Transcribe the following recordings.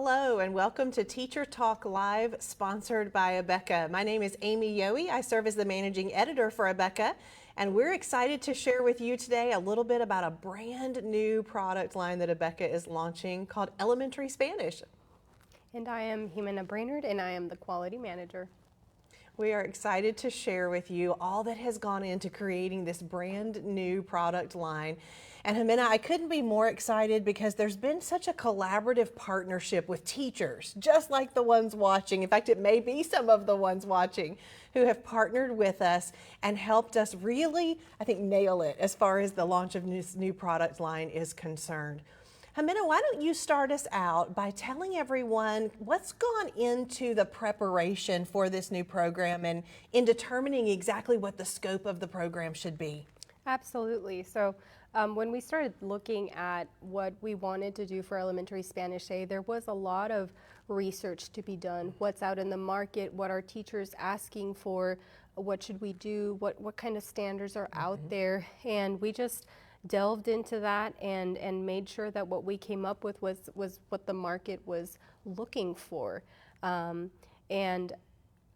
Hello and welcome to Teacher Talk Live, sponsored by Abeka. My name is Amy Yohe. I serve as the managing editor for Abeka, and we're excited to share with you today a little bit about a brand new product line that Abeka is launching called Elementary Spanish. And I am Ximena Brainard, and I am the quality manager. We are excited to share with you all that has gone into creating this brand new product line. And Ximena, I couldn't be more excited because there's been such a collaborative partnership with teachers, just like the ones watching. In fact, it may be some of the ones watching who have partnered with us and helped us really, I think, nail it as far as the launch of this new product line is concerned. Ximena, why don't you start us out by telling everyone what's gone into the preparation for this new program and in determining exactly what the scope of the program should be? Absolutely. So when we started looking at what we wanted to do for Elementary Spanish A, there was a lot of research to be done. What's out in the market, what are teachers asking for, what should we do, what kind of standards are out there, and we just delved into that and made sure that what we came up with was what the market was looking for. And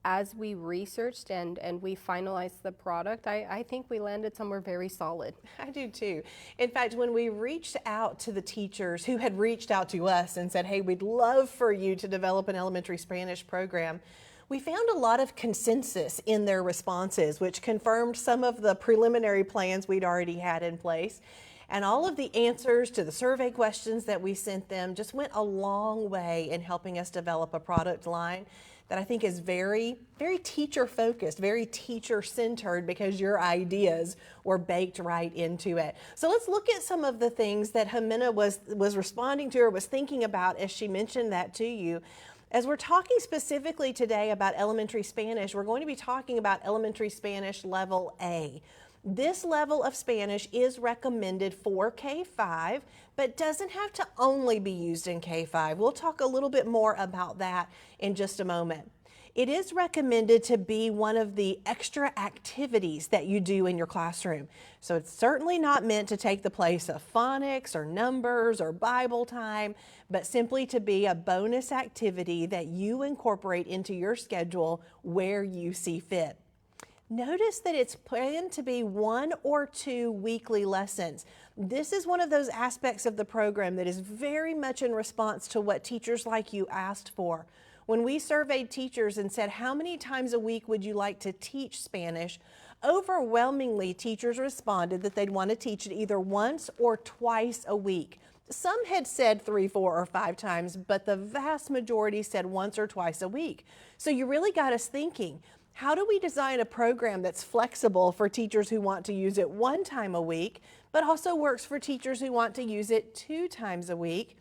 as we researched and we finalized the product, I think we landed somewhere very solid. I do too. In fact, when we reached out to the teachers who had reached out to us and said, hey, we'd love for you to develop an elementary Spanish program, we found a lot of consensus in their responses, which confirmed some of the preliminary plans we'd already had in place. And all of the answers to the survey questions that we sent them just went a long way in helping us develop a product line that I think is very, very teacher focused, very teacher centered, because your ideas were baked right into it. So let's look at some of the things that Ximena was responding to or was thinking about as she mentioned that to you. As we're talking specifically today about elementary Spanish, we're going to be talking about elementary Spanish level A. This level of Spanish is recommended for K-5, but doesn't have to only be used in K-5. We'll talk a little bit more about that in just a moment. It is recommended to be one of the extra activities that you do in your classroom. So it's certainly not meant to take the place of phonics or numbers or Bible time, but simply to be a bonus activity that you incorporate into your schedule where you see fit. Notice that it's planned to be 1 or 2 weekly lessons. This is one of those aspects of the program that is very much in response to what teachers like you asked for. When we surveyed teachers and said, how many times a week would you like to teach Spanish? Overwhelmingly, teachers responded that they'd want to teach it either once or twice a week. Some had said 3, 4, or 5 times, but the vast majority said once or twice a week. So you really got us thinking, how do we design a program that's flexible for teachers who want to use it 1 time a week, but also works for teachers who want to use it 2 times a week?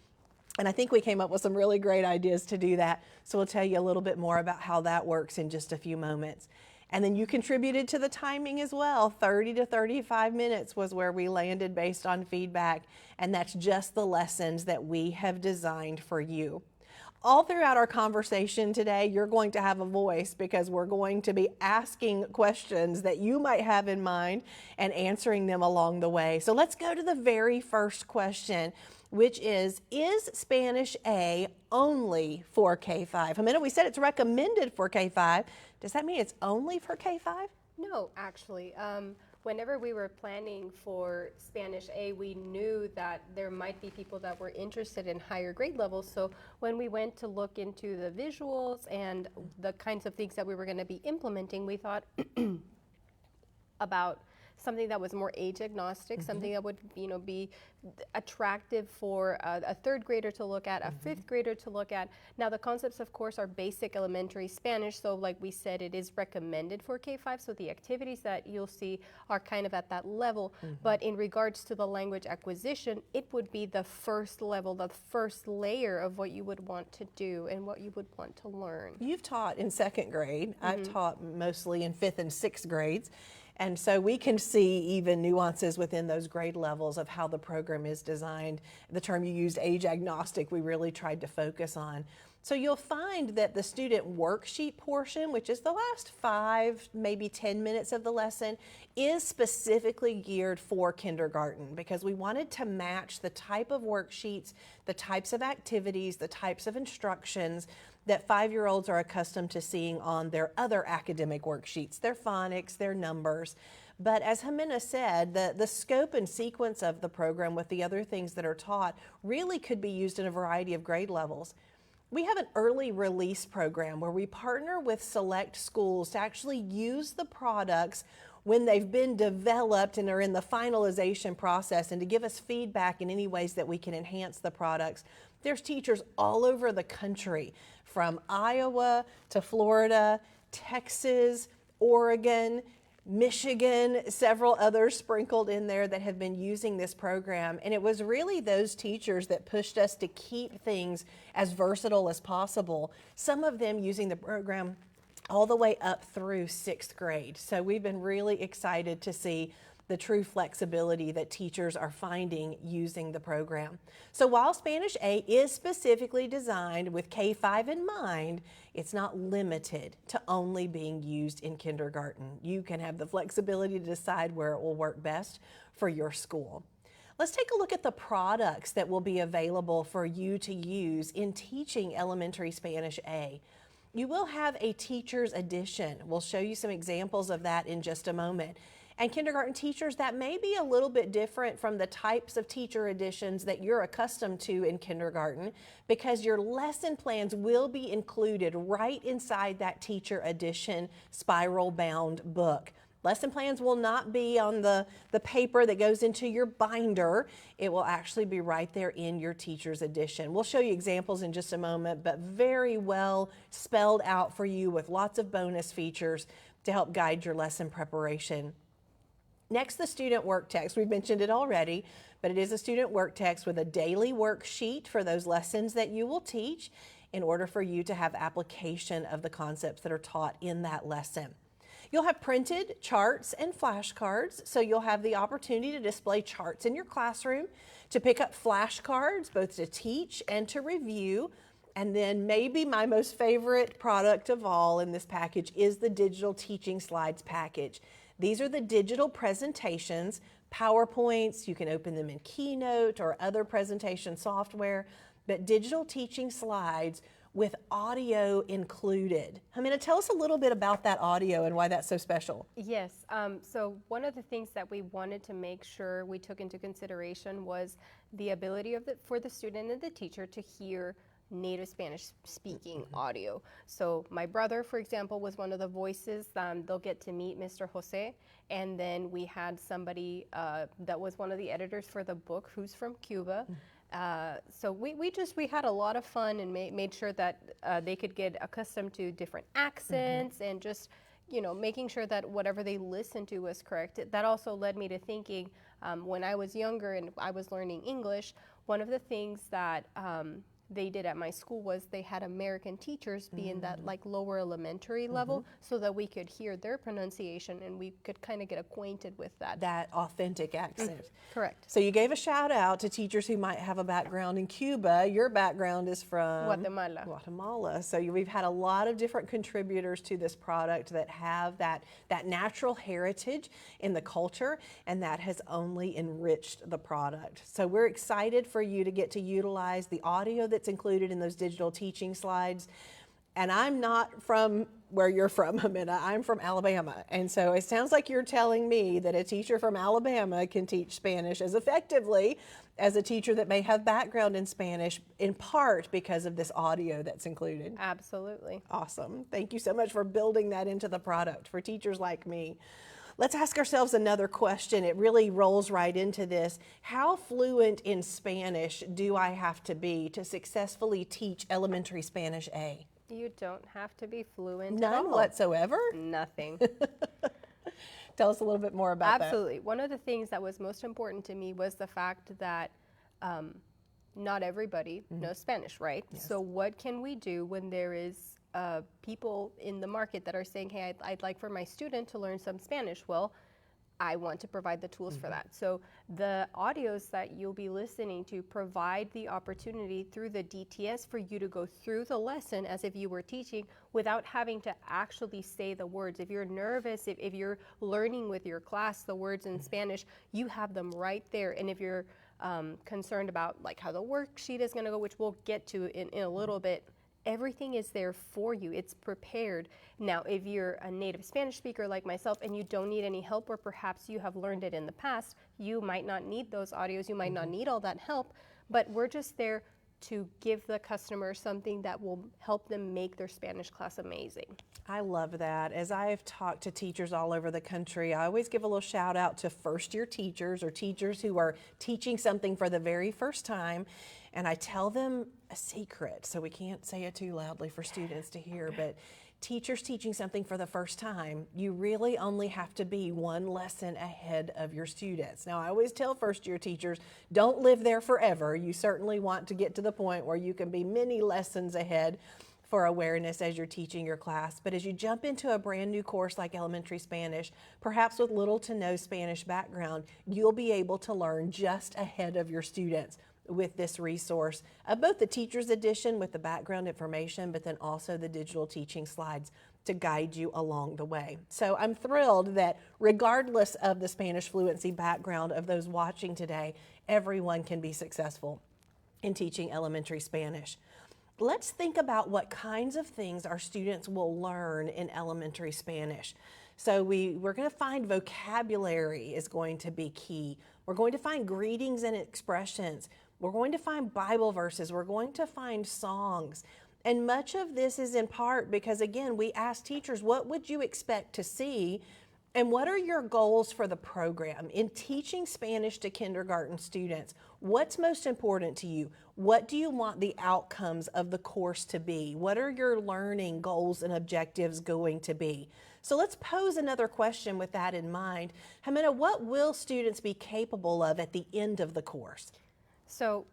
And I think we came up with some really great ideas to do that. So we'll tell you a little bit more about how that works in just a few moments. And then you contributed to the timing as well. 30 to 35 minutes was where we landed based on feedback. And that's just the lessons that we have designed for you. All throughout our conversation today, you're going to have a voice because we're going to be asking questions that you might have in mind and answering them along the way. So let's go to the very first question, which is Spanish A only for K-5? Ximena, we said it's recommended for K-5. Does that mean it's only for K-5? No, actually. Whenever we were planning for Spanish A, we knew that there might be people that were interested in higher grade levels. So when we went to look into the visuals and the kinds of things that we were going to be implementing, we thought about something that was more age agnostic, something that would be attractive for a 3rd grader to look at, a 5th grader to look at. Now the concepts, of course, are basic elementary Spanish, so like we said, it is recommended for K-5, so the activities that you'll see are kind of at that level, but in regards to the language acquisition, it would be the first level, the first layer of what you would want to do and what you would want to learn. You've taught in 2nd grade. I've taught mostly in 5th and 6th grades. And so we can see even nuances within those grade levels of how the program is designed. The term you used, age agnostic, we really tried to focus on. So you'll find that the student worksheet portion, which is the last 5, maybe 10 minutes of the lesson, is specifically geared for kindergarten because we wanted to match the type of worksheets, the types of activities, the types of instructions that 5-year-olds are accustomed to seeing on their other academic worksheets, their phonics, their numbers. But as Ximena said, the scope and sequence of the program with the other things that are taught really could be used in a variety of grade levels. We have an early release program where we partner with select schools to actually use the products when they've been developed and are in the finalization process and to give us feedback in any ways that we can enhance the products. There's teachers all over the country, from Iowa to Florida, Texas, Oregon, Michigan, several others sprinkled in there that have been using this program. And it was really those teachers that pushed us to keep things as versatile as possible. Some of them using the program all the way up through 6th grade. So we've been really excited to see the true flexibility that teachers are finding using the program. So while Spanish A is specifically designed with K-5 in mind, it's not limited to only being used in kindergarten. You can have the flexibility to decide where it will work best for your school. Let's take a look at the products that will be available for you to use in teaching elementary Spanish A. You will have a teacher's edition. We'll show you some examples of that in just a moment. And kindergarten teachers, that may be a little bit different from the types of teacher editions that you're accustomed to in kindergarten because your lesson plans will be included right inside that teacher edition spiral bound book. Lesson plans will not be on the paper that goes into your binder. It will actually be right there in your teacher's edition. We'll show you examples in just a moment, but very well spelled out for you with lots of bonus features to help guide your lesson preparation. Next, the student work text. We've mentioned it already, but it is a student work text with a daily worksheet for those lessons that you will teach in order for you to have application of the concepts that are taught in that lesson. You'll have printed charts and flashcards, so you'll have the opportunity to display charts in your classroom, to pick up flashcards, both to teach and to review. And then maybe my most favorite product of all in this package is the digital teaching slides package. These are the digital presentations, PowerPoints, you can open them in Keynote or other presentation software, but digital teaching slides with audio included. Ximena, tell us a little bit about that audio and why that's so special. Yes, so one of the things that we wanted to make sure we took into consideration was the ability for the student and the teacher to hear native Spanish speaking audio. So my brother, for example, was one of the voices. They'll get to meet Mr. Jose, and then we had somebody that was one of the editors for the book who's from Cuba. So we had a lot of fun and made sure that they could get accustomed to different accents and just, you know, making sure that whatever they listened to was correct. That also led me to thinking when I was younger and I was learning English, one of the things that they did at my school was they had American teachers be in that like lower elementary level so that we could hear their pronunciation and we could kind of get acquainted with that. That authentic accent. Correct. So you gave a shout out to teachers who might have a background in Cuba. Your background is from Guatemala. So we've had a lot of different contributors to this product that have that natural heritage in the culture, and that has only enriched the product. So we're excited for you to get to utilize the audio that's included in those digital teaching slides. And I'm not from where you're from, Ximena. I'm from Alabama. And so it sounds like you're telling me that a teacher from Alabama can teach Spanish as effectively as a teacher that may have background in Spanish, in part because of this audio that's included. Absolutely. Awesome. Thank you so much for building that into the product for teachers like me. Let's ask ourselves another question. It really rolls right into this. How fluent in Spanish do I have to be to successfully teach elementary Spanish A? You don't have to be fluent None at all. whatsoever? Nothing. Tell us a little bit more about Absolutely. One of the things that was most important to me was the fact that not everybody knows Spanish, right? Yes. So what can we do when there is people in the market that are saying, hey, I'd like for my student to learn some Spanish? Well, I want to provide the tools for that. So the audios that you'll be listening to provide the opportunity through the DTS for you to go through the lesson as if you were teaching without having to actually say the words. If you're nervous, if you're learning with your class the words in Spanish, you have them right there. And if you're concerned about like how the worksheet is going to go, which we'll get to in a little bit, everything is there for you. It's prepared. Now, if you're a native Spanish speaker like myself and you don't need any help, or perhaps you have learned it in the past, you might not need those audios, you might not need all that help, but we're just there to give the customer something that will help them make their Spanish class amazing. I love that. As I've talked to teachers all over the country, I always give a little shout out to first year teachers or teachers who are teaching something for the very first time. And I tell them a secret, so we can't say it too loudly for students to hear, but teachers teaching something for the first time, you really only have to be one lesson ahead of your students. Now, I always tell first year teachers, don't live there forever. You certainly want to get to the point where you can be many lessons ahead for awareness as you're teaching your class. But as you jump into a brand new course like elementary Spanish, perhaps with little to no Spanish background, you'll be able to learn just ahead of your students with this resource of both the teacher's edition with the background information, but then also the digital teaching slides to guide you along the way. So I'm thrilled that regardless of the Spanish fluency background of those watching today, everyone can be successful in teaching elementary Spanish. Let's think about what kinds of things our students will learn in elementary Spanish. So we're going to find vocabulary is going to be key. We're going to find greetings and expressions. We're going to find Bible verses. We're going to find songs. And much of this is in part because, again, we ask teachers, what would you expect to see? And what are your goals for the program? In teaching Spanish to kindergarten students, what's most important to you? What do you want the outcomes of the course to be? What are your learning goals and objectives going to be? So let's pose another question with that in mind. Ximena, what will students be capable of at the end of the course? So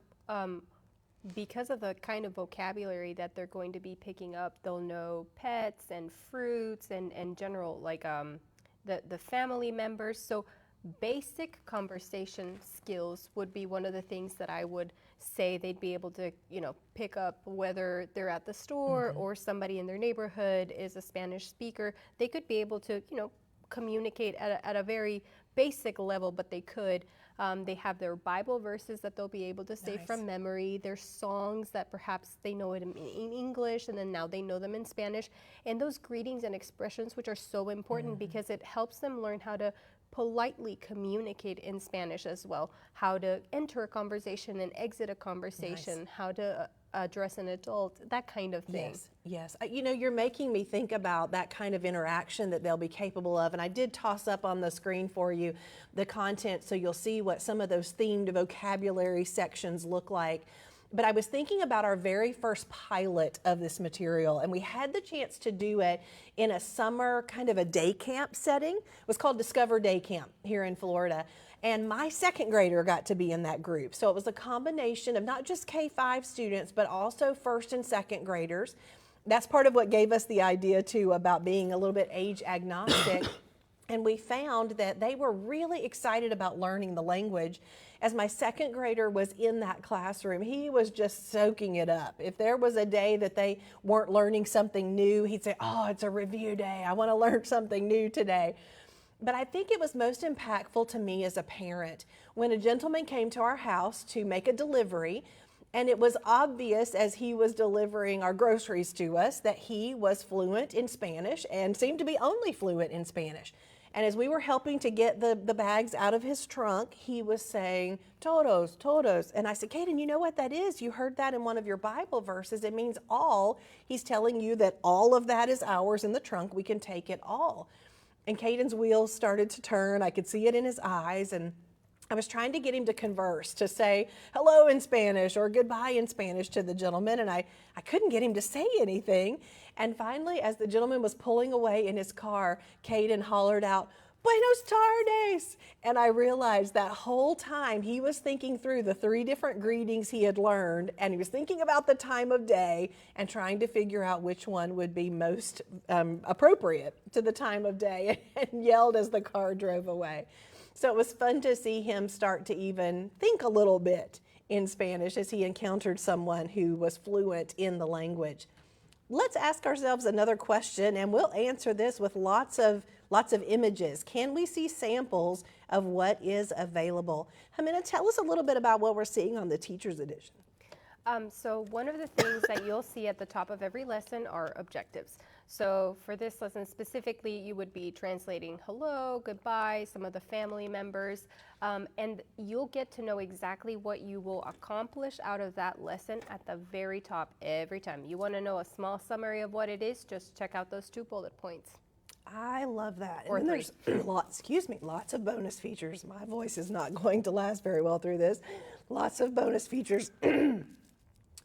because of the kind of vocabulary that they're going to be picking up, they'll know pets and fruits and general, like the family members. So basic conversation skills would be one of the things that I would say they'd be able to, pick up, whether they're at the store or somebody in their neighborhood is a Spanish speaker. They could be able to, communicate at a very basic level, but they could. They have their Bible verses that they'll be able to say from memory. There's songs that perhaps they know it in English, and then now they know them in Spanish. And those greetings and expressions, which are so important because it helps them learn how to politely communicate in Spanish as well, how to enter a conversation and exit a conversation, how to address an adult, that kind of thing. Yes. You're making me think about that kind of interaction that they'll be capable of. And I did toss up on the screen for you the content so you'll see what some of those themed vocabulary sections look like. But I was thinking about our very first pilot of this material, and we had the chance to do it in a summer kind of a day camp setting. It was called Discover Day Camp here in Florida. And my second grader got to be in that group. So it was a combination of not just K-5 students, but also first and second graders. That's part of what gave us the idea too about being a little bit age agnostic. And we found that they were really excited about learning the language. As my second grader was in that classroom, he was just soaking it up. If there was a day that they weren't learning something new, he'd say, "Oh, it's a review day. I want to learn something new today." But I think it was most impactful to me as a parent when a gentleman came to our house to make a delivery, and it was obvious as he was delivering our groceries to us that he was fluent in Spanish and seemed to be only fluent in Spanish. And as we were helping to get the bags out of his trunk, he was saying, "Todos, todos." And I said, "Caden, you know what that is? You heard that in one of your Bible verses. It means all. He's telling you that all of that is ours in the trunk. We can take it all." And Caden's wheels started to turn. I could see it in his eyes. And I was trying to get him to converse, to say hello in Spanish or goodbye in Spanish to the gentleman. And I couldn't get him to say anything. And finally, as the gentleman was pulling away in his car, Caden hollered out, Buenos tardes. And I realized that whole time he was thinking through the 3 different greetings he had learned, and he was thinking about the time of day and trying to figure out which one would be most appropriate to the time of day, and yelled as the car drove away. So it was fun to see him start to even think a little bit in Spanish as he encountered someone who was fluent in the language. Let's ask ourselves another question, and we'll answer this with lots of images. Can we see samples of what is available? Ximena, tell us a little bit about what we're seeing on the Teacher's Edition. So one of the things that you'll see at the top of every lesson are objectives. So for this lesson specifically, you would be translating hello, goodbye, some of the family members, and you'll get to know exactly what you will accomplish out of that lesson at the very top every time. You want to know a small summary of what it is, just check out those 2 bullet points. I love that. Or and then there's lots of bonus features. My voice is not going to last very well through this. Lots of bonus features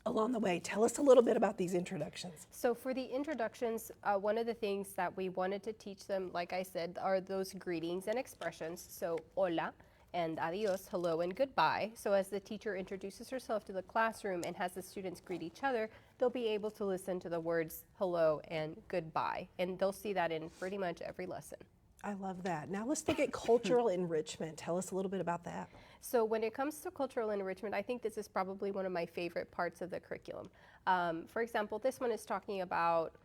along the way. Tell us a little bit about these introductions. So for the introductions, one of the things that we wanted to teach them, like I said, are those greetings and expressions. So hola and adios, hello and goodbye. So as the teacher introduces herself to the classroom and has the students greet each other, they'll be able to listen to the words hello and goodbye. And they'll see that in pretty much every lesson. I love that. Now let's look at cultural enrichment. Tell us a little bit about that. So when it comes to cultural enrichment, I think this is probably one of my favorite parts of the curriculum. For example, this one is talking about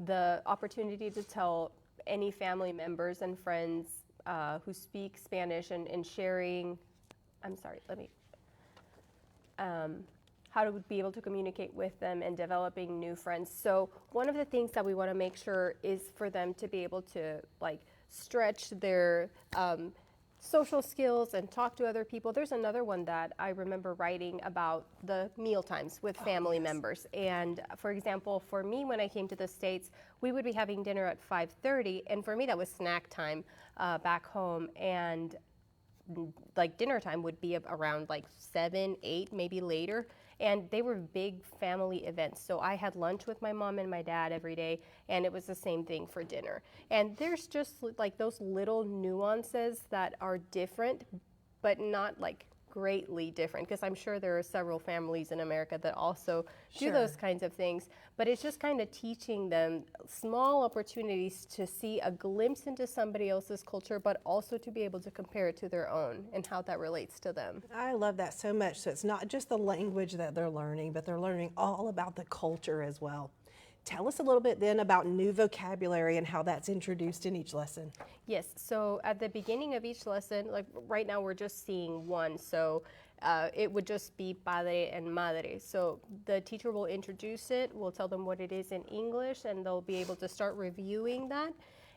the opportunity to tell any family members and friends who speak Spanish and sharing, how to be able to communicate with them and developing new friends. So one of the things that we want to make sure is for them to be able to stretch their social skills and talk to other people. There's another one that I remember writing about the meal times with family members. And for example, for me, when I came to the States, we would be having dinner at 5:30, and for me that was snack time back home, and dinner time would be around 7, 8, maybe later. And they were big family events. So I had lunch with my mom and my dad every day, and it was the same thing for dinner. And there's just those little nuances that are different, but not greatly different, because I'm sure there are several families in America that also do those kinds of things. But it's just kind of teaching them small opportunities to see a glimpse into somebody else's culture, but also to be able to compare it to their own and how that relates to them. I love that so much. So it's not just the language that they're learning, but they're learning all about the culture as well. Tell us a little bit then about new vocabulary and how that's introduced in each lesson. Yes, so at the beginning of each lesson, right now we're just seeing one, so it would just be padre and madre. So the teacher will introduce it, we'll tell them what it is in English, and they'll be able to start reviewing that.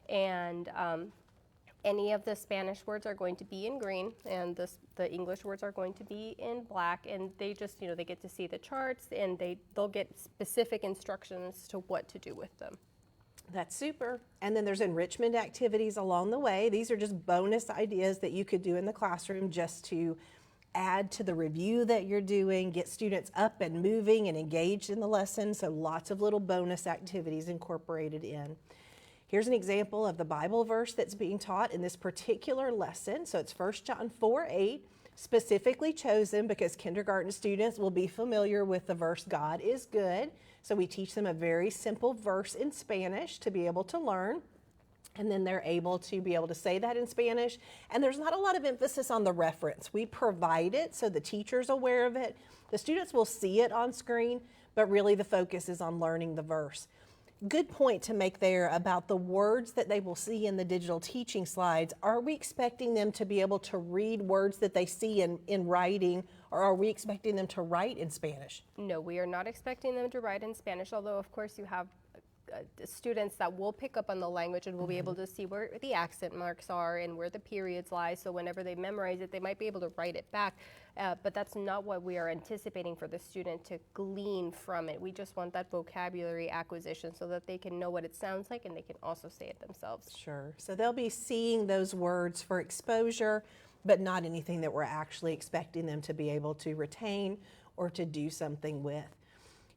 And any of the Spanish words are going to be in green, and the English words are going to be in black, and they just, they get to see the charts, and they'll get specific instructions to what to do with them. That's super. And then there's enrichment activities along the way. These are just bonus ideas that you could do in the classroom just to add to the review that you're doing, get students up and moving and engaged in the lesson. So lots of little bonus activities incorporated in. Here's an example of the Bible verse that's being taught in this particular lesson. So it's 1 John 4:8, specifically chosen because kindergarten students will be familiar with the verse, God is good. So we teach them a very simple verse in Spanish to be able to learn. And then they're able to be able to say that in Spanish. And there's not a lot of emphasis on the reference. We provide it so the teacher's aware of it. The students will see it on screen, but really the focus is on learning the verse. Good point to make there about the words that they will see in the digital teaching slides. Are we expecting them to be able to read words that they see in writing, or are we expecting them to write in Spanish? No, we are not expecting them to write in Spanish, although of course you have students that will pick up on the language and will be able to see where the accent marks are and where the periods lie. So whenever they memorize it, they might be able to write it back. But that's not what we are anticipating for the student to glean from it. We just want that vocabulary acquisition so that they can know what it sounds like and they can also say it themselves. Sure. So they'll be seeing those words for exposure, but not anything that we're actually expecting them to be able to retain or to do something with.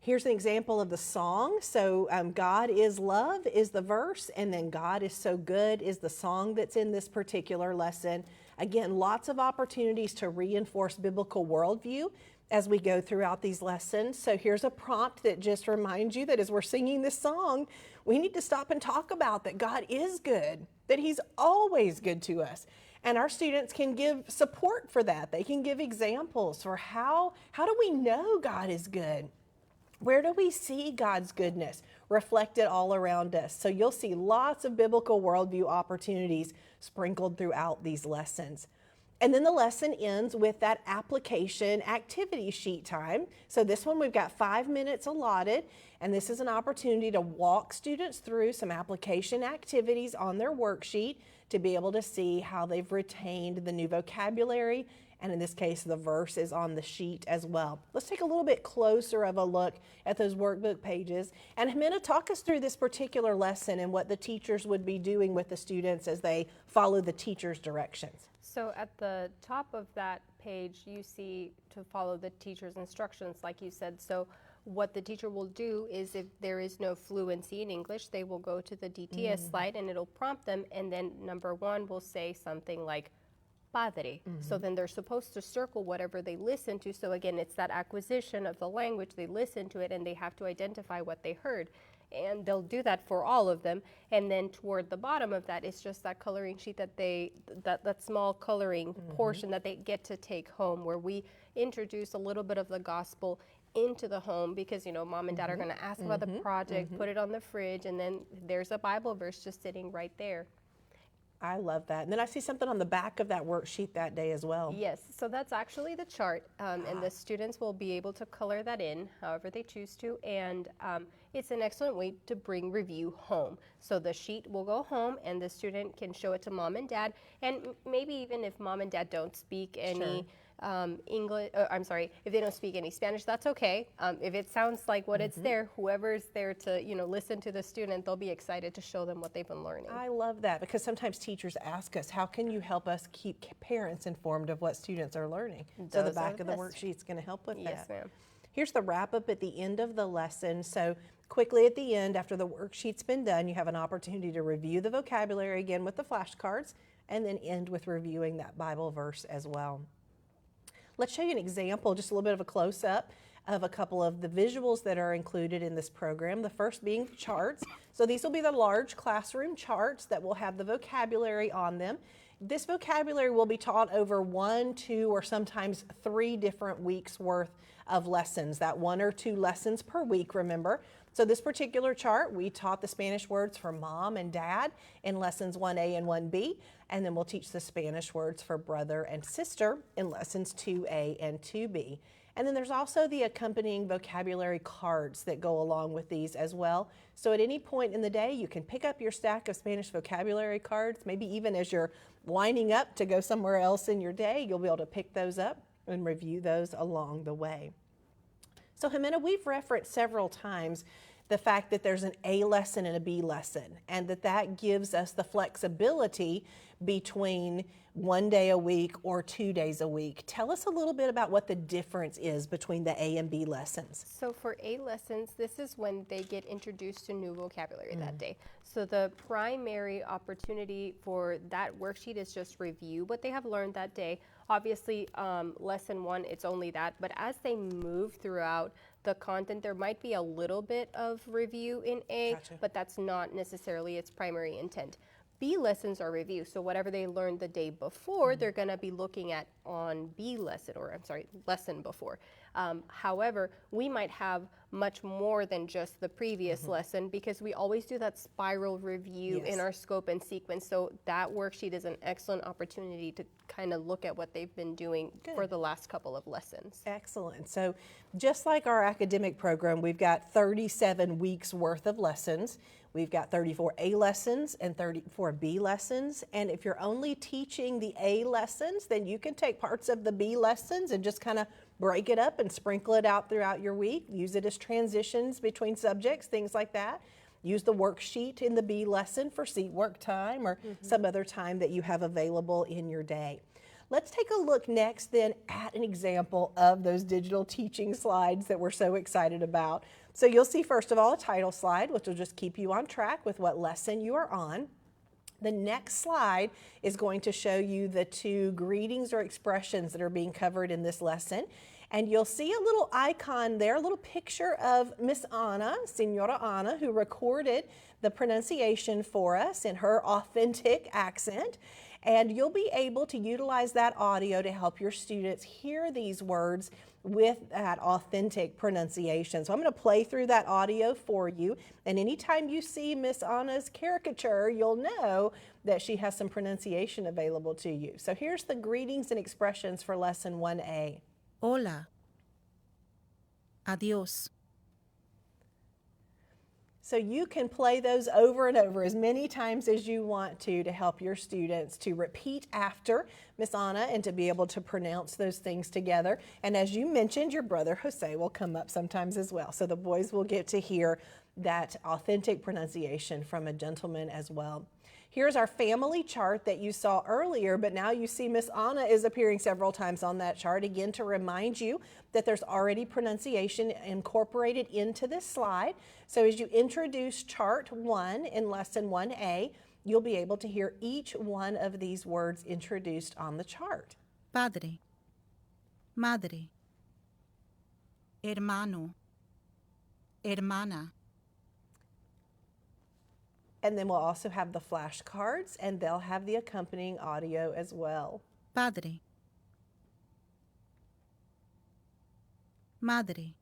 Here's an example of the song. So God is love is the verse, and then God is so good is the song that's in this particular lesson. Again, lots of opportunities to reinforce biblical worldview as we go throughout these lessons. So here's a prompt that just reminds you that as we're singing this song, we need to stop and talk about that God is good, that He's always good to us. And our students can give support for that. They can give examples for how do we know God is good? Where do we see God's goodness reflected all around us? So you'll see lots of biblical worldview opportunities sprinkled throughout these lessons. And then the lesson ends with that application activity sheet time. So this one we've got 5 minutes allotted, and this is an opportunity to walk students through some application activities on their worksheet to be able to see how they've retained the new vocabulary, and in this case the verse is on the sheet as well. Let's take a little bit closer of a look at those workbook pages. And Ximena, talk us through this particular lesson and what the teachers would be doing with the students as they follow the teacher's directions. So at the top of that page, you see to follow the teacher's instructions, like you said. So what the teacher will do is if there is no fluency in English, they will go to the DTS slide and it'll prompt them. And then number 1 will say something like padre. So then they're supposed to circle whatever they listen to. So again, it's that acquisition of the language. They listen to it and they have to identify what they heard. And they'll do that for all of them. And then toward the bottom of that, it's just that coloring sheet that that small coloring portion that they get to take home, where we introduce a little bit of the gospel into the home, because mom and dad are going to ask about the project, put it on the fridge, and then there's a Bible verse just sitting right there. I love that. And then I see something on the back of that worksheet that day as well. Yes, so that's actually the chart, and the students will be able to color that in however they choose to, and it's an excellent way to bring review home. So the sheet will go home and the student can show it to mom and dad, and maybe even if mom and dad don't speak any English, if they don't speak any Spanish, that's okay. If it sounds like what it's there, whoever's there to, listen to the student, they'll be excited to show them what they've been learning. I love that, because sometimes teachers ask us, how can you help us keep parents informed of what students are learning? So the back of the worksheet's going to help with that. Yes, ma'am. Here's the wrap up at the end of the lesson. So quickly at the end, after the worksheet's been done, you have an opportunity to review the vocabulary again with the flashcards, and then end with reviewing that Bible verse as well. Let's show you an example, just a little bit of a close-up of a couple of the visuals that are included in this program. The first being charts. So these will be the large classroom charts that will have the vocabulary on them. This vocabulary will be taught over 1, 2, or sometimes 3 different weeks worth of lessons. That 1 or 2 lessons per week, remember. So this particular chart, we taught the Spanish words for mom and dad in lessons 1A and 1B, and then we'll teach the Spanish words for brother and sister in lessons 2A and 2B. And then there's also the accompanying vocabulary cards that go along with these as well. So at any point in the day, you can pick up your stack of Spanish vocabulary cards, maybe even as you're lining up to go somewhere else in your day, you'll be able to pick those up and review those along the way. So Ximena, we've referenced several times the fact that there's an A lesson and a B lesson, and that gives us the flexibility between 1 day a week or 2 days a week. Tell us a little bit about what the difference is between the A and B lessons. So for A lessons, this is when they get introduced to new vocabulary that day. So the primary opportunity for that worksheet is just review what they have learned that day. Obviously, lesson 1, it's only that, but as they move throughout the content, there might be a little bit of review in A, but that's not necessarily its primary intent. B lessons are review, so whatever they learned the day before, they're going to be looking at on B lesson, lesson before. However, we might have much more than just the previous lesson, because we always do that spiral review in our scope and sequence. So that worksheet is an excellent opportunity to kind of look at what they've been doing for the last couple of lessons. Excellent. So just like our academic program, we've got 37 weeks worth of lessons. We've got 34 A lessons and 34 B lessons. And if you're only teaching the A lessons, then you can take parts of the B lessons and just kind of break it up and sprinkle it out throughout your week. Use it as transitions between subjects, things like that. Use the worksheet in the B lesson for seat work time or some other time that you have available in your day. Let's take a look next then at an example of those digital teaching slides that we're so excited about. So you'll see first of all a title slide, which will just keep you on track with what lesson you are on. The next slide is going to show you the two greetings or expressions that are being covered in this lesson. And you'll see a little icon there, a little picture of Miss Anna, Senora Anna, who recorded the pronunciation for us in her authentic accent. And you'll be able to utilize that audio to help your students hear these words with that authentic pronunciation. So I'm going to play through that audio for you. And anytime you see Miss Anna's caricature, you'll know that she has some pronunciation available to you. So here's the greetings and expressions for lesson 1A. Hola. Adiós. So you can play those over and over as many times as you want to help your students to repeat after Miss Anna and to be able to pronounce those things together. And as you mentioned, your brother Jose will come up sometimes as well. So the boys will get to hear that authentic pronunciation from a gentleman as well. Here's our family chart that you saw earlier, but now you see Miss Anna is appearing several times on that chart, again to remind you that there's already pronunciation incorporated into this slide. So as you introduce chart 1 in lesson 1A, you'll be able to hear each one of these words introduced on the chart. Padre. Madre. Hermano. Hermana. And then we'll also have the flashcards, and they'll have the accompanying audio as well. Padre. Madre.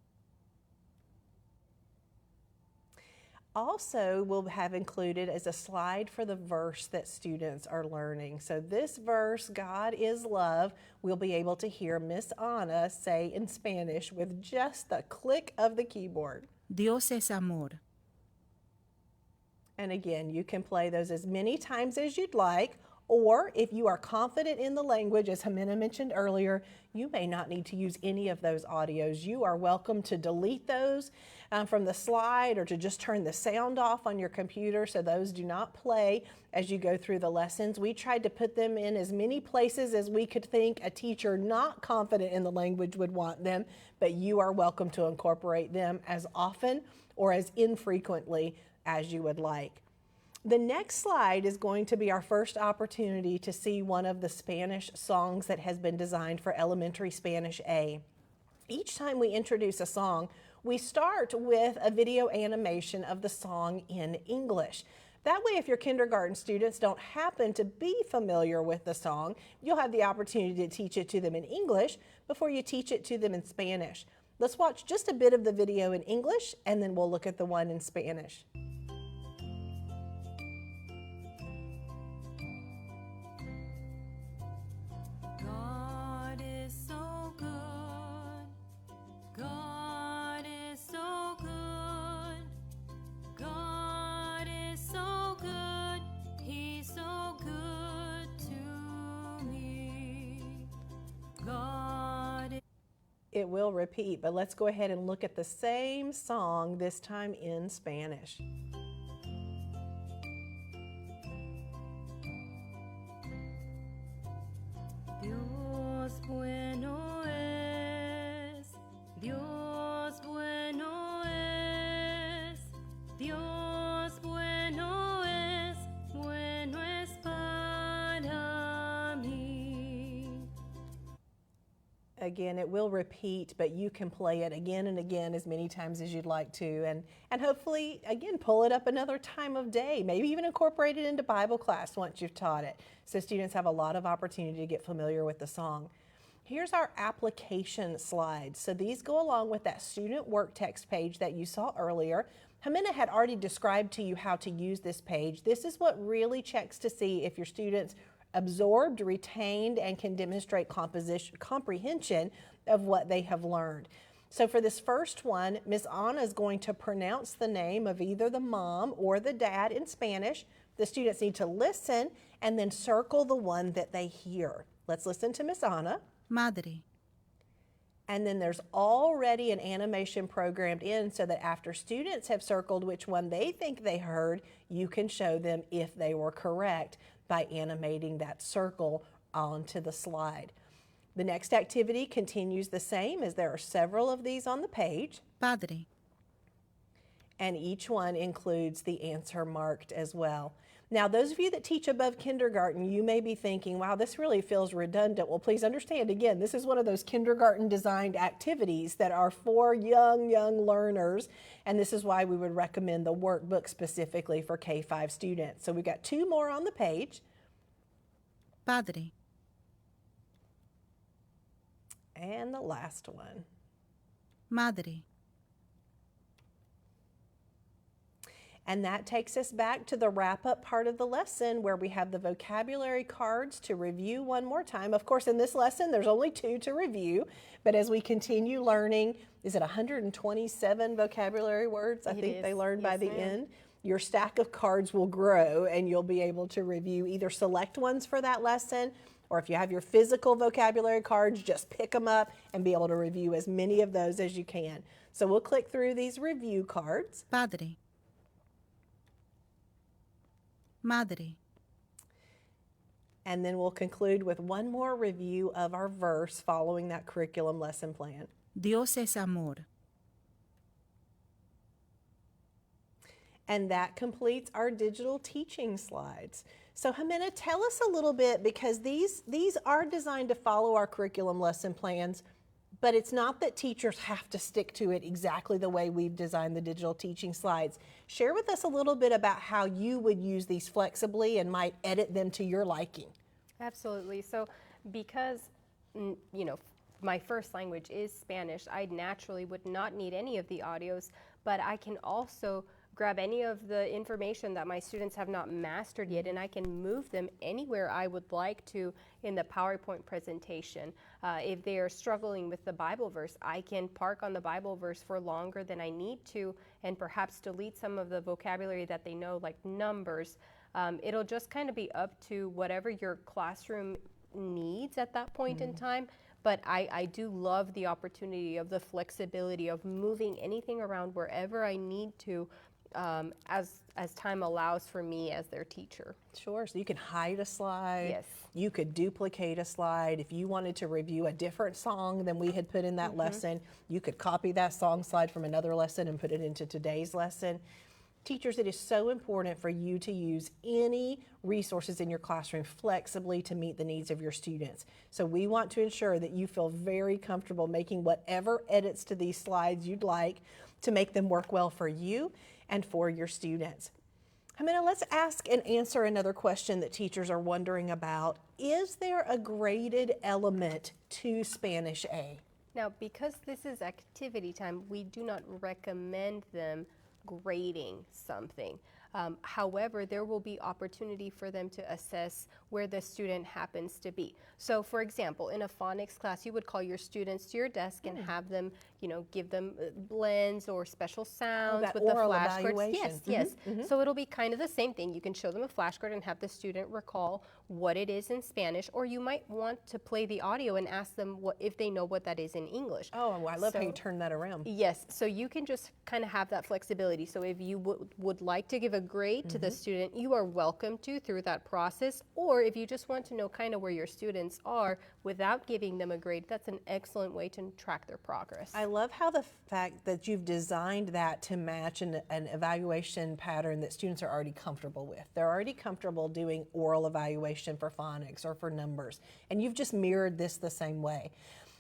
Also, we'll have included as a slide for the verse that students are learning. So this verse, God is love, we'll be able to hear Miss Anna say in Spanish with just the click of the keyboard. Dios es amor. And again, you can play those as many times as you'd like, or if you are confident in the language, as Ximena mentioned earlier, you may not need to use any of those audios. You are welcome to delete those from the slide or to just turn the sound off on your computer so those do not play as you go through the lessons. We tried to put them in as many places as we could think a teacher not confident in the language would want them, but you are welcome to incorporate them as often or as infrequently as you would like. The next slide is going to be our first opportunity to see one of the Spanish songs that has been designed for Elementary Spanish A. Each time we introduce a song, we start with a video animation of the song in English. That way, if your kindergarten students don't happen to be familiar with the song, you'll have the opportunity to teach it to them in English before you teach it to them in Spanish. Let's watch just a bit of the video in English, and then we'll look at the one in Spanish. God is so good. God is so good. God is so good. He's so good to me. God is It will repeat, but let's go ahead and look at the same song, this time in Spanish. Dios bueno es, Dios bueno es, Dios bueno es para mí. Again, it will repeat, but you can play it again and again as many times as you'd like to, and hopefully, again, pull it up another time of day, maybe even incorporate it into Bible class once you've taught it, so students have a lot of opportunity to get familiar with the song. Here's our application slides. So these go along with that student work text page that you saw earlier. Ximena had already described to you how to use this page. This is what really checks to see if your students absorbed, retained, and can demonstrate comprehension of what they have learned. So for this first one, Miss Anna is going to pronounce the name of either the mom or the dad in Spanish. The students need to listen and then circle the one that they hear. Let's listen to Miss Anna. Madre. And then there's already an animation programmed in so that after students have circled which one they think they heard, you can show them if they were correct by animating that circle onto the slide. The next activity continues the same, as there are several of these on the page, Padre. and each one includes the answer marked as well. Now, those of you that teach above kindergarten, you may be thinking, wow, this really feels redundant. Well, please understand, again, this is one of those kindergarten designed activities that are for young learners, and this is why we would recommend the workbook specifically for K-5 students. So we've got 2 more on the page. Padre. And the last one. Madre. And that takes us back to the wrap-up part of the lesson where we have the vocabulary cards to review one more time. Of course, in this lesson, there's only 2 to review, but as we continue learning, is it 127 vocabulary words? I think they learned by the end. Your stack of cards will grow and you'll be able to review either select ones for that lesson, or if you have your physical vocabulary cards, just pick them up and be able to review as many of those as you can. So we'll click through these review cards. Padre. Madre. And then we'll conclude with one more review of our verse following that curriculum lesson plan. Dios es amor. And that completes our digital teaching slides. So Ximena, tell us a little bit, because these are designed to follow our curriculum lesson plans, but it's not that teachers have to stick to it exactly the way we've designed the digital teaching slides. Share with us a little bit about how you would use these flexibly and might edit them to your liking. Absolutely. So because, my first language is Spanish, I naturally would not need any of the audios, but I can also grab any of the information that my students have not mastered yet, and I can move them anywhere I would like to in the PowerPoint presentation. If they are struggling with the Bible verse, I can park on the Bible verse for longer than I need to and perhaps delete some of the vocabulary that they know, like numbers. It'll just kind of be up to whatever your classroom needs at that point in time. But I do love the opportunity of the flexibility of moving anything around wherever I need to, as time allows for me as their teacher. Sure, so you can hide a slide. Yes. You could duplicate a slide. If you wanted to review a different song than we had put in that lesson, you could copy that song slide from another lesson and put it into today's lesson. Teachers, it is so important for you to use any resources in your classroom flexibly to meet the needs of your students. So we want to ensure that you feel very comfortable making whatever edits to these slides you'd like to make them work well for you and for your students. Ximena, let's ask and answer another question that teachers are wondering about. Is there a graded element to Spanish A? Now, because this is activity time, we do not recommend them grading something. However, there will be opportunity for them to assess where the student happens to be. So for example, in a phonics class, you would call your students to your desk and have them, give them blends or special sounds with the flashcards. Yes, yes. So it'll be kind of the same thing. You can show them a flashcard and have the student recall what it is in Spanish, or you might want to play the audio and ask them if they know what that is in English. Oh, I love how you turn that around. Yes, so you can just kind of have that flexibility. So if you would like to give a grade to the student, you are welcome to through that process. Or if you just want to know kind of where your students are without giving them a grade, that's an excellent way to track their progress. I love how the fact that you've designed that to match an evaluation pattern that students are already comfortable with. They're already comfortable doing oral evaluation for phonics or for numbers, and you've just mirrored this the same way.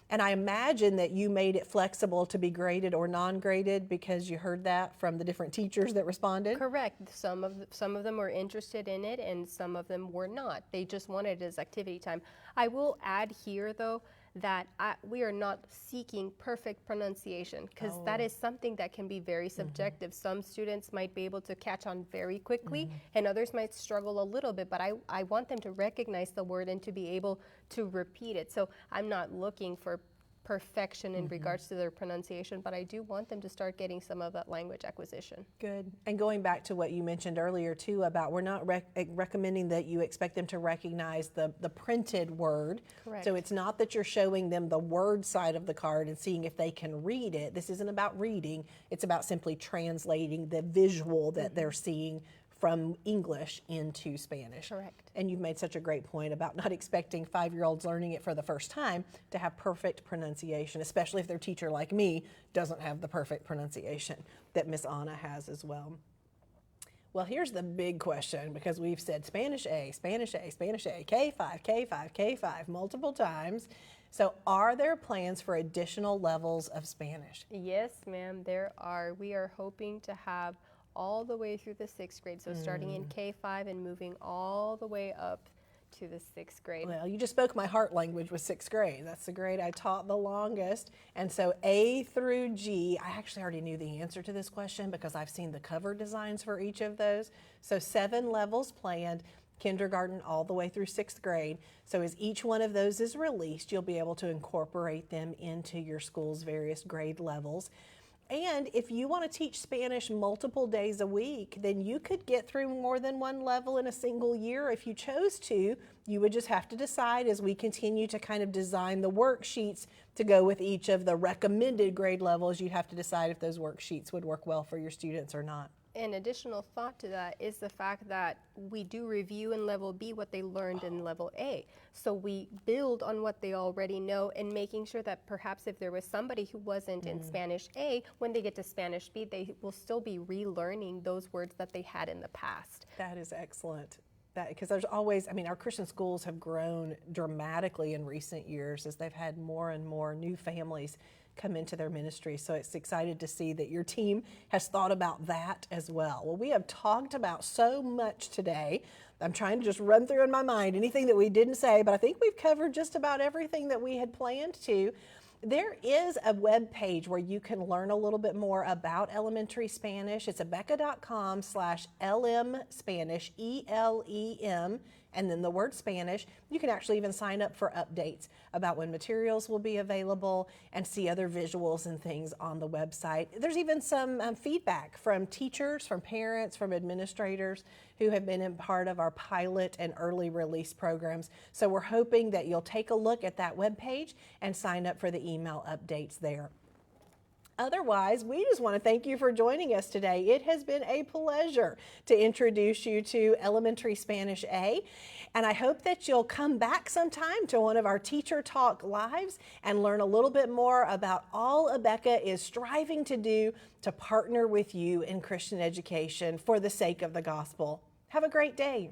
And I imagine that you made it flexible to be graded or non-graded because you heard that from the different teachers that responded? Correct. Some of them were interested in it and some of them were not. They just wanted it as activity time. I will add here, though, that we are not seeking perfect pronunciation, because that is something that can be very subjective. Some students might be able to catch on very quickly and others might struggle a little bit, but I want them to recognize the word and to be able to repeat it. So I'm not looking for perfection in regards to their pronunciation, but I do want them to start getting some of that language acquisition. Good. And going back to what you mentioned earlier too about we're not recommending that you expect them to recognize the printed word. Correct. So it's not that you're showing them the word side of the card and seeing if they can read it. This isn't about reading. It's about simply translating the visual that they're seeing from English into Spanish. Correct. And you've made such a great point about not expecting 5-year-olds learning it for the first time to have perfect pronunciation, especially if their teacher, like me, doesn't have the perfect pronunciation that Miss Anna has as well. Well, here's the big question, because we've said Spanish A, Spanish A, Spanish A, K5, K5, K5 multiple times. So are there plans for additional levels of Spanish? Yes, ma'am, there are. We are hoping to have all the way through the 6th grade, so starting in K5 and moving all the way up to the 6th grade. Well, you just spoke my heart language with 6th grade. That's the grade I taught the longest. And so A through G, I actually already knew the answer to this question because I've seen the cover designs for each of those. So 7 levels planned, kindergarten all the way through 6th grade. So as each one of those is released, you'll be able to incorporate them into your school's various grade levels. And if you want to teach Spanish multiple days a week, then you could get through more than one level in a single year if you chose to. You would just have to decide as we continue to kind of design the worksheets to go with each of the recommended grade levels. You'd have to decide if those worksheets would work well for your students or not. An additional thought to that is the fact that we do review in level B what they learned in level A. So we build on what they already know and making sure that perhaps if there was somebody who wasn't in Spanish A, when they get to Spanish B, they will still be relearning those words that they had in the past. That is excellent. Because there's always, I mean, our Christian schools have grown dramatically in recent years as they've had more and more new families come into their ministry. So it's excited to see that your team has thought about that as well. Well, we have talked about so much today. I'm trying to just run through in my mind anything that we didn't say, but I think we've covered just about everything that we had planned to. There is a web page where you can learn a little bit more about elementary Spanish. It's abeka.com/LM Spanish, ELEM, and then the word Spanish. You can actually even sign up for updates about when materials will be available and see other visuals and things on the website. There's even some feedback from teachers, from parents, from administrators who have been in part of our pilot and early release programs. So we're hoping that you'll take a look at that webpage and sign up for the email updates there. Otherwise, we just want to thank you for joining us today. It has been a pleasure to introduce you to Elementary Spanish A, and I hope that you'll come back sometime to one of our Teacher Talk Lives and learn a little bit more about all Abeka is striving to do to partner with you in Christian education for the sake of the gospel. Have a great day.